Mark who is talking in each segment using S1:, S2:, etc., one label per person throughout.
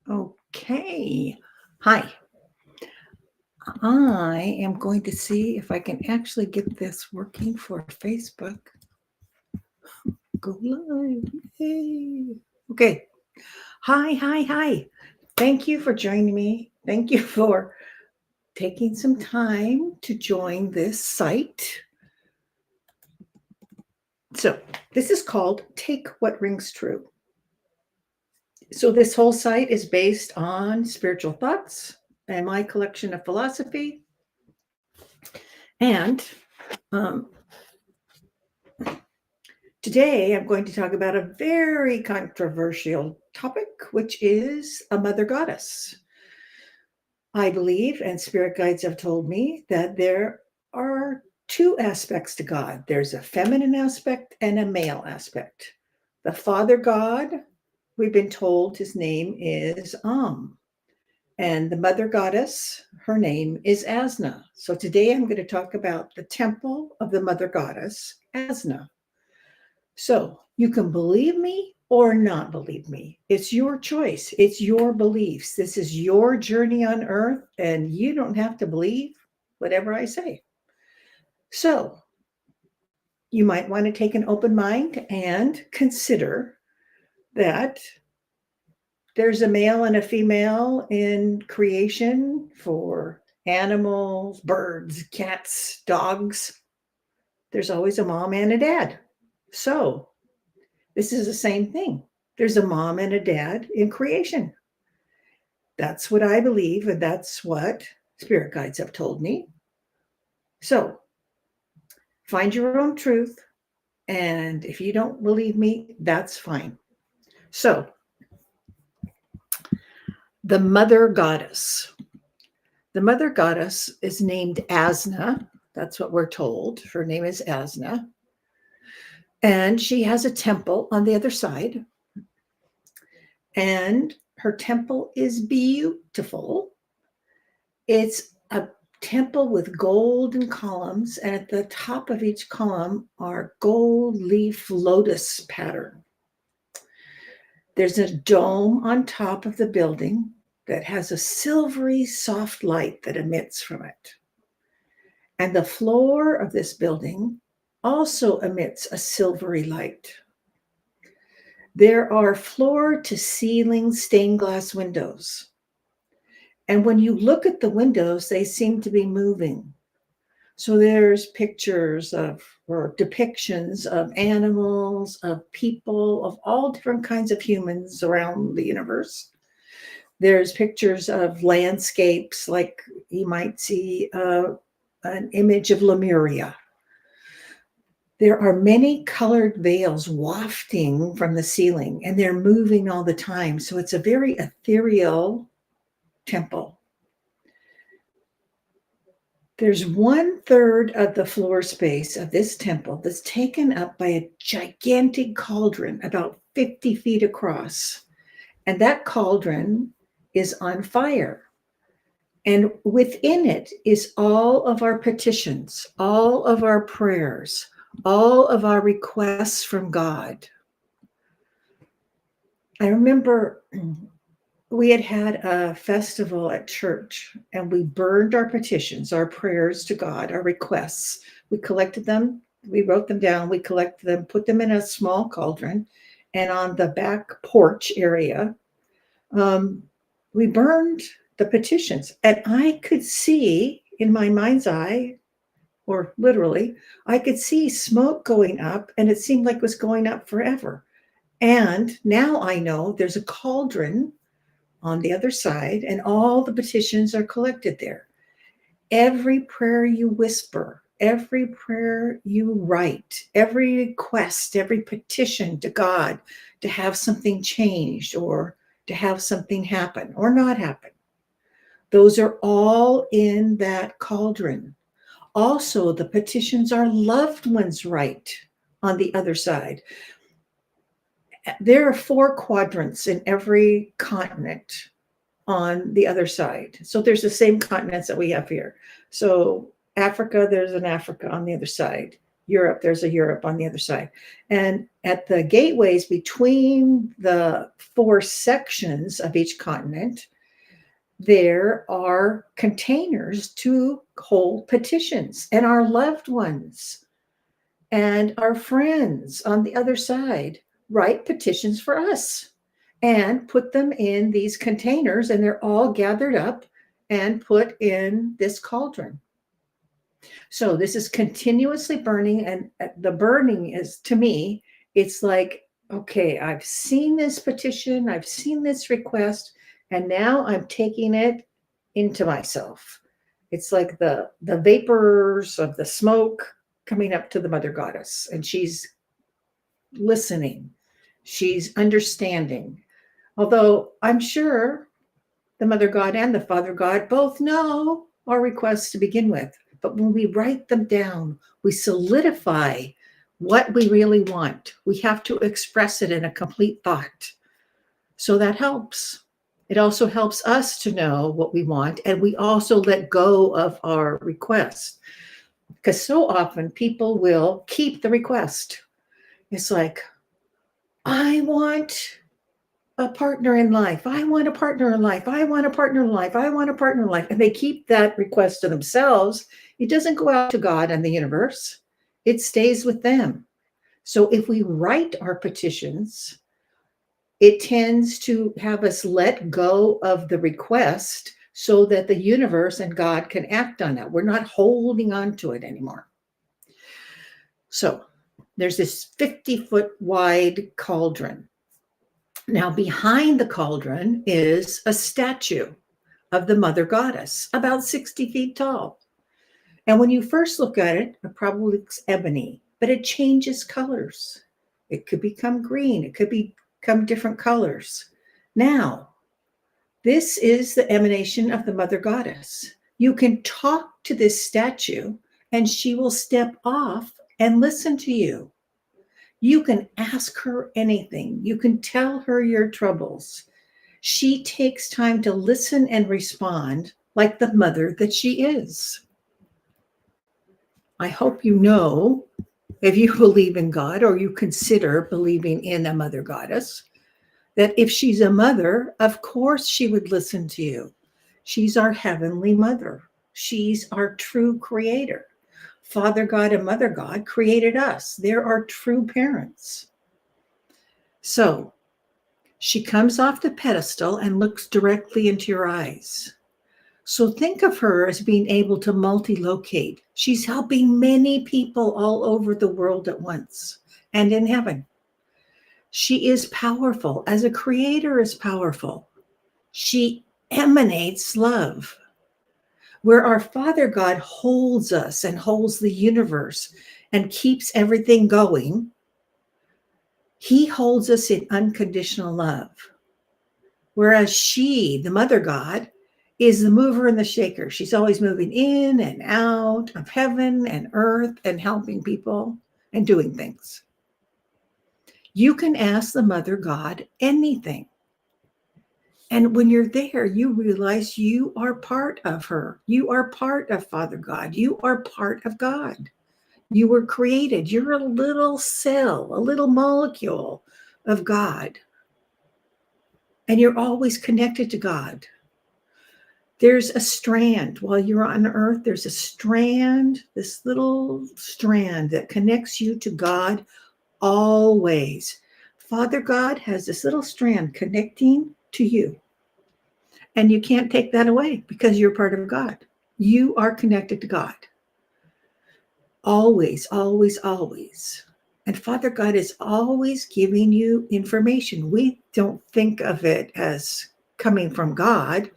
S1: Okay. Hi. I am going to see if I can actually get this working for Facebook. Go live. Yay. Okay. Hi. Thank you for joining me. Thank you for taking some time to join this site. So, this is called Take What Rings True. So, this whole site is based on spiritual thoughts and my collection of philosophy. And um, today I'm going to talk about a very controversial topic, which is a mother goddess. I believe, and spirit guides have told me, that there are two aspects to God. There's a feminine aspect and a male aspect. The father god, we've been told his name is and the mother goddess, her name is Azna. So today I'm going to talk about the temple of the mother goddess, Azna. So you can believe me or not believe me. It's your choice. It's your beliefs. This is your journey on earth, and you don't have to believe whatever I say. So you might want to take an open mind and consider that there's a male and a female in creation for animals, birds, cats, dogs. There's always a mom and a dad. So this is the same thing. There's a mom and a dad in creation. That's what I believe, and that's what spirit guides have told me. So find your own truth. And if you don't believe me, that's fine. So, the mother goddess. The mother goddess is named Azna. That's what we're told. Her name is Azna. And she has a temple on the other side. And her temple is beautiful. It's a temple with golden columns, and at the top of each column are gold leaf lotus pattern. There's a dome on top of the building that has a silvery soft light that emits from it. And the floor of this building also emits a silvery light. There are floor to ceiling stained glass windows. And when you look at the windows, they seem to be moving. So there's pictures of or depictions of animals, of people, of all different kinds of humans around the universe. There's pictures of landscapes, like you might see an image of Lemuria. There are many colored veils wafting from the ceiling, and they're moving all the time. So it's a very ethereal temple. There's 1/3 of the floor space of this temple that's taken up by a gigantic cauldron about 50 feet across. And that cauldron is on fire. And within it is all of our petitions, all of our prayers, all of our requests from God. I remember we had a festival at church, and we burned our petitions, our prayers to God, our requests. We collected them, we wrote them down, we collected them, put them in a small cauldron, and on the back porch area, we burned the petitions. And I could see in my mind's eye, or literally, I could see smoke going up, and it seemed like it was going up forever. And now I know there's a cauldron on the other side, and all the petitions are collected there. Every prayer you whisper, every prayer you write, every request, every petition to God to have something changed or to have something happen or not happen, those are all in that cauldron. Also, the petitions our loved ones write on the other side. There are 4 quadrants in every continent on the other side. So there's the same continents that we have here. So Africa, there's an Africa on the other side. Europe, there's a Europe on the other side. And at the gateways between the four sections of each continent, there are containers to hold petitions, and our loved ones and our friends on the other side write petitions for us and put them in these containers, and they're all gathered up and put in this cauldron. So this is continuously burning, and the burning is, to me, it's like, okay, I've seen this petition, I've seen this request, and now I'm taking it into myself. It's like the vapors of the smoke coming up to the mother goddess, and she's listening, she's understanding. Although I'm sure the mother god and the father god both know our requests to begin with. But when we write them down, we solidify what we really want. We have to express it in a complete thought. So that helps. It also helps us to know what we want, and we also let go of our request. Because so often people will keep the request. It's like, I want a partner in life. I want a partner in life. I want a partner in life. I want a partner in life. And they keep that request to themselves. It doesn't go out to God and the universe. It stays with them. So if we write our petitions, it tends to have us let go of the request so that the universe and God can act on it. We're not holding on to it anymore. So there's this 50-foot wide cauldron. Now, behind the cauldron is a statue of the mother goddess, about 60 feet tall. And when you first look at it, it probably looks ebony, but it changes colors. It could become green. It could become different colors. Now, this is the emanation of the mother goddess. You can talk to this statue, and she will step off and listen to you. You can ask her anything. You can tell her your troubles. She takes time to listen and respond like the mother that she is. I hope you know, if you believe in God or you consider believing in a mother goddess, that if she's a mother, of course she would listen to you. She's our heavenly mother. She's our true creator. Father God and Mother God created us. They're our true parents. So she comes off the pedestal and looks directly into your eyes. So think of her as being able to multi-locate. She's helping many people all over the world at once and in heaven. She is powerful, as a creator is powerful. She emanates love. Where our Father God holds us and holds the universe and keeps everything going, he holds us in unconditional love. Whereas she, the mother God, is the mover and the shaker. She's always moving in and out of heaven and earth and helping people and doing things. You can ask the mother God anything. And when you're there, you realize you are part of her. You are part of Father God. You are part of God. You were created. You're a little cell, a little molecule of God. And you're always connected to God. There's a strand. While you're on earth, there's a strand, this little strand that connects you to God always. Father God has this little strand connecting to you. And you can't take that away because you're part of God. You are connected to God. Always, always, always. And Father God is always giving you information. We don't think of it as coming from God,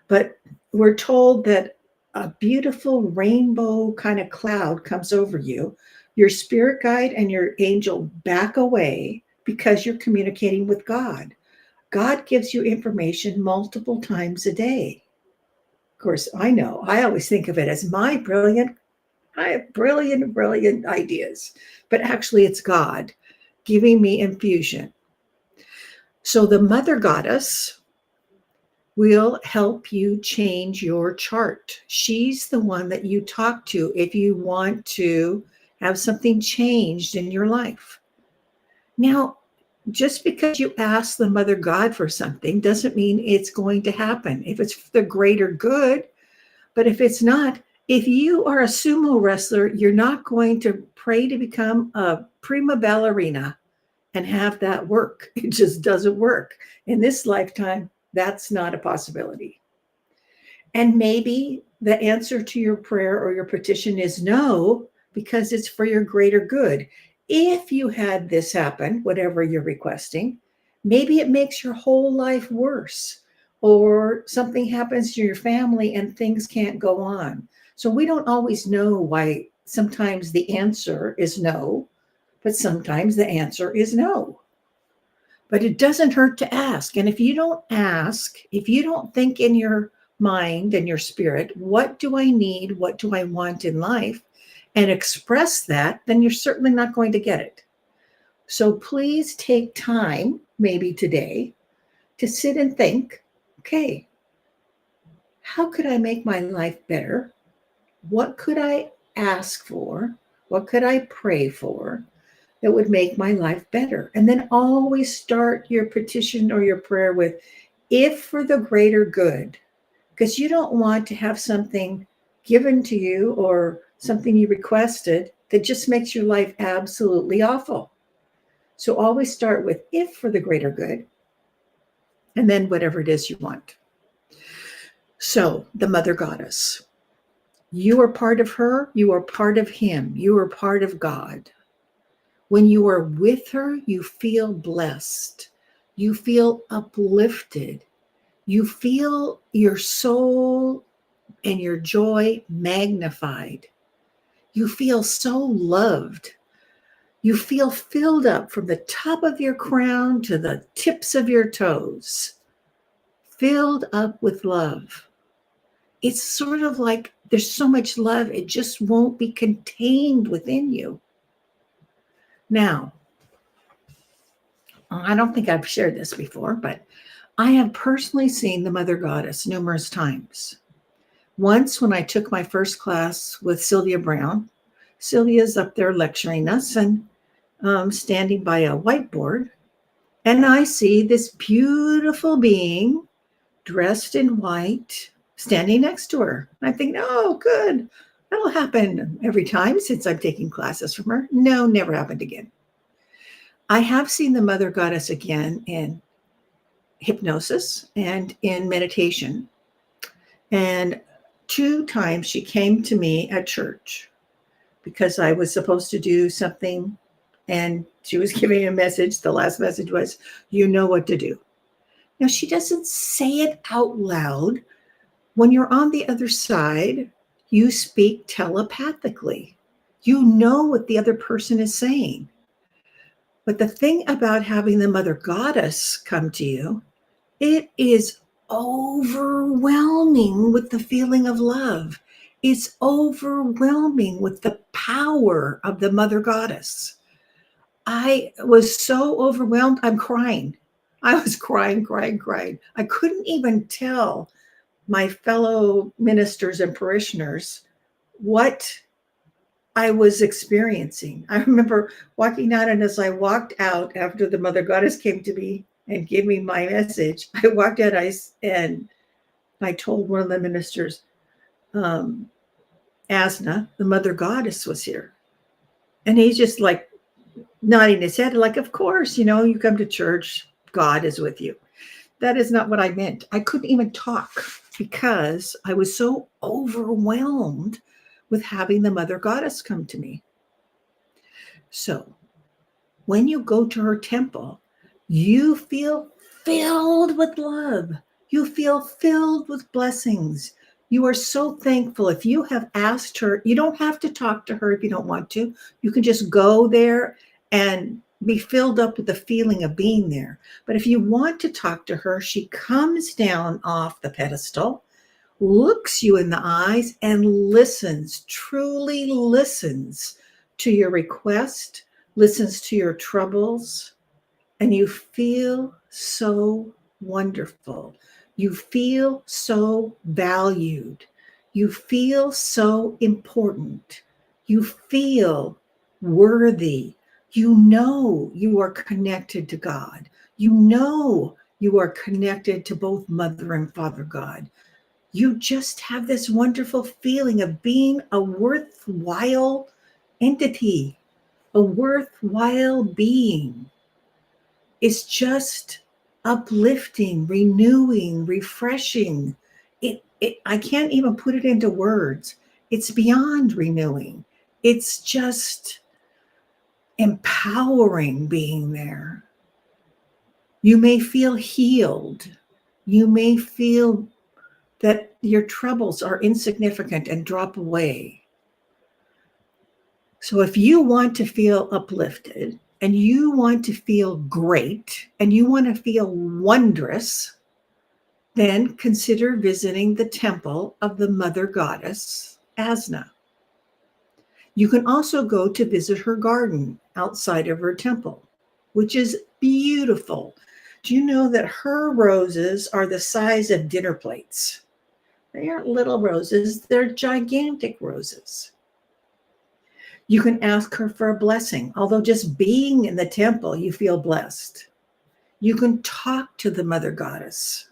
S1: but we're told that a beautiful rainbow kind of cloud comes over you. Your spirit guide and your angel back away because you're communicating with God. God gives you information multiple times a day. Of course, I know. I always think of it as I have brilliant ideas. But actually, it's God giving me infusion. So the mother goddess will help you change your chart. She's the one that you talk to if you want to have something changed in your life. Now, just because you ask the Mother God for something doesn't mean it's going to happen. If it's for the greater good, but if it's not, if you are a sumo wrestler, you're not going to pray to become a prima ballerina and have that work. It just doesn't work. In this lifetime, that's not a possibility. And maybe the answer to your prayer or your petition is no, because it's for your greater good. If you had this happen, whatever you're requesting, maybe it makes your whole life worse, or something happens to your family and things can't go on. So we don't always know why sometimes the answer is no, but sometimes the answer is no. But it doesn't hurt to ask. And if you don't ask, if you don't think in your mind and your spirit, what do I need? What do I want in life? And express that, then you're certainly not going to get it. So please take time, maybe today, to sit and think, okay, how could I make my life better? What could I ask for? What could I pray for that would make my life better? And then always start your petition or your prayer with, if for the greater good, because you don't want to have something given to you or something you requested that just makes your life absolutely awful. So always start with, if for the greater good, and then whatever it is you want. So the Mother Goddess, you are part of her, you are part of him, you are part of God. When you are with her, you feel blessed, you feel uplifted, you feel your soul and your joy magnified. You feel so loved. You feel filled up from the top of your crown to the tips of your toes, filled up with love. It's sort of like there's so much love, it just won't be contained within you. Now, I don't think I've shared this before, but I have personally seen the Mother Goddess numerous times. Once, when I took my first class with Sylvia Brown, Sylvia's up there lecturing us and standing by a whiteboard, and I see this beautiful being dressed in white standing next to her. I think, oh, good. That'll happen every time since I'm taking classes from her. No, never happened again. I have seen the Mother Goddess again in hypnosis and in meditation. And 2 times she came to me at church because I was supposed to do something and she was giving a message. The last message was, you know what to do. Now, she doesn't say it out loud. When you're on the other side, you speak telepathically. You know what the other person is saying. But the thing about having the Mother Goddess come to you, it is overwhelming with the feeling of love. It's overwhelming with the power of the Mother Goddess. I was so overwhelmed, I'm crying. I was crying. I couldn't even tell my fellow ministers and parishioners what I was experiencing. I remember walking out, and as I walked out after the Mother Goddess came to me and gave me my message, I walked out and I told one of the ministers, Azna, the Mother Goddess was here. And he's just like nodding his head, like, of course, you come to church, God is with you. That is not what I meant. I couldn't even talk because I was so overwhelmed with having the Mother Goddess come to me. So when you go to her temple, you feel filled with love. You feel filled with blessings. You are so thankful. If you have asked her, you don't have to talk to her if you don't want to. You can just go there and be filled up with the feeling of being there. But if you want to talk to her, she comes down off the pedestal, looks you in the eyes, and listens, truly listens to your request, listens to your troubles, and you feel so wonderful. You feel so valued. You feel so important. You feel worthy. You know you are connected to God. You know you are connected to both Mother and Father God. You just have this wonderful feeling of being a worthwhile entity, a worthwhile being. It's just uplifting, renewing, refreshing. I can't even put it into words. It's beyond renewing. It's just empowering being there. You may feel healed. You may feel that your troubles are insignificant and drop away. So if you want to feel uplifted and you want to feel great and you want to feel wondrous, then consider visiting the temple of the Mother Goddess, Azna. You can also go to visit her garden outside of her temple, which is beautiful. Do you know that her roses are the size of dinner plates? They aren't little roses, they're gigantic roses. You can ask her for a blessing, although just being in the temple, you feel blessed. You can talk to the Mother Goddess,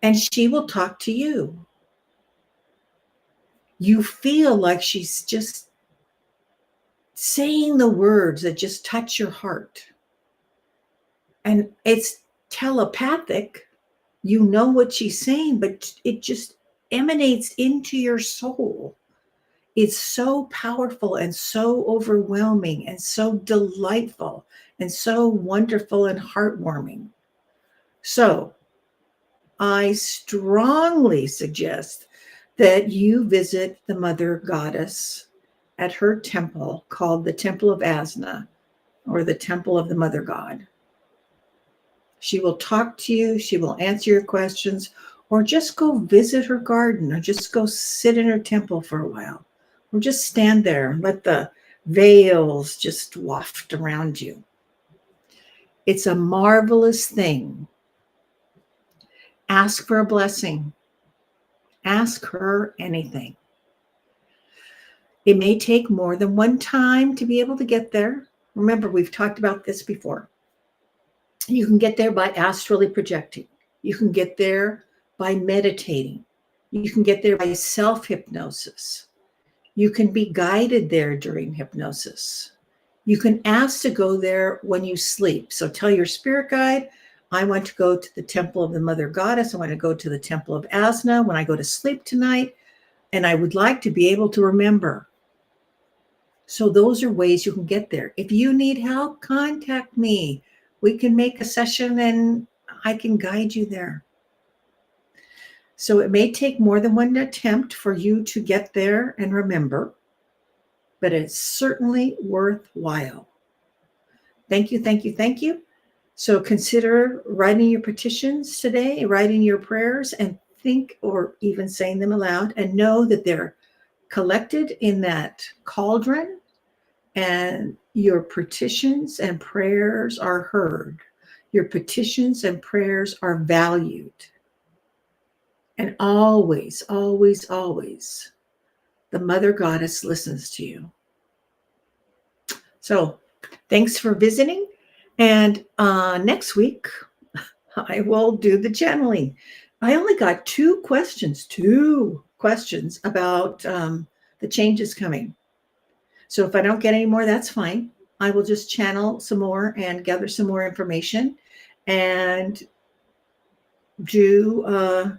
S1: and she will talk to you. You feel like she's just saying the words that just touch your heart. And it's telepathic. You know what she's saying, but it just emanates into your soul. It's so powerful and so overwhelming and so delightful and so wonderful and heartwarming. So I strongly suggest that you visit the Mother Goddess at her temple called the Temple of Azna, or the Temple of the Mother God. She will talk to you, she will answer your questions, or just go visit her garden, or just go sit in her temple for a while, or just stand there and let the veils just waft around you. It's a marvelous thing. Ask for a blessing. Ask her anything. It may take more than one time to be able to get there. Remember, we've talked about this before. You can get there by astrally projecting. You can get there by meditating. You can get there by self-hypnosis. You can be guided there during hypnosis. You can ask to go there when you sleep. So tell your spirit guide, I want to go to the temple of the Mother Goddess. I want to go to the temple of Azna when I go to sleep tonight. And I would like to be able to remember. So those are ways you can get there. If you need help, contact me. We can make a session and I can guide you there. So it may take more than one attempt for you to get there and remember, but it's certainly worthwhile. Thank you, thank you, thank you. So consider writing your petitions today, writing your prayers, and think, or even saying them aloud, and know that they're collected in that cauldron, and your petitions and prayers are heard. Your petitions and prayers are valued. And always, always, always, the Mother Goddess listens to you. So thanks for visiting. And next week, I will do the channeling. I only got two questions about the changes coming. So if I don't get any more, that's fine. I will just channel some more and gather some more information and do a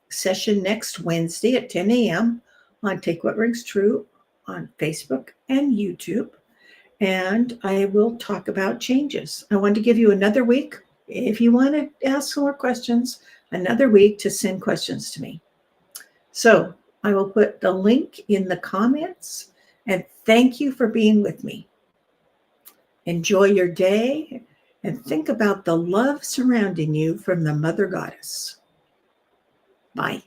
S1: session next Wednesday at 10 a.m. on Take What Rings True on Facebook and YouTube. And I will talk about changes. I want to give you another week. If you want to ask some more questions, another week to send questions to me. So I will put the link in the comments. And thank you for being with me. Enjoy your day and think about the love surrounding you from the Mother Goddess. Bye.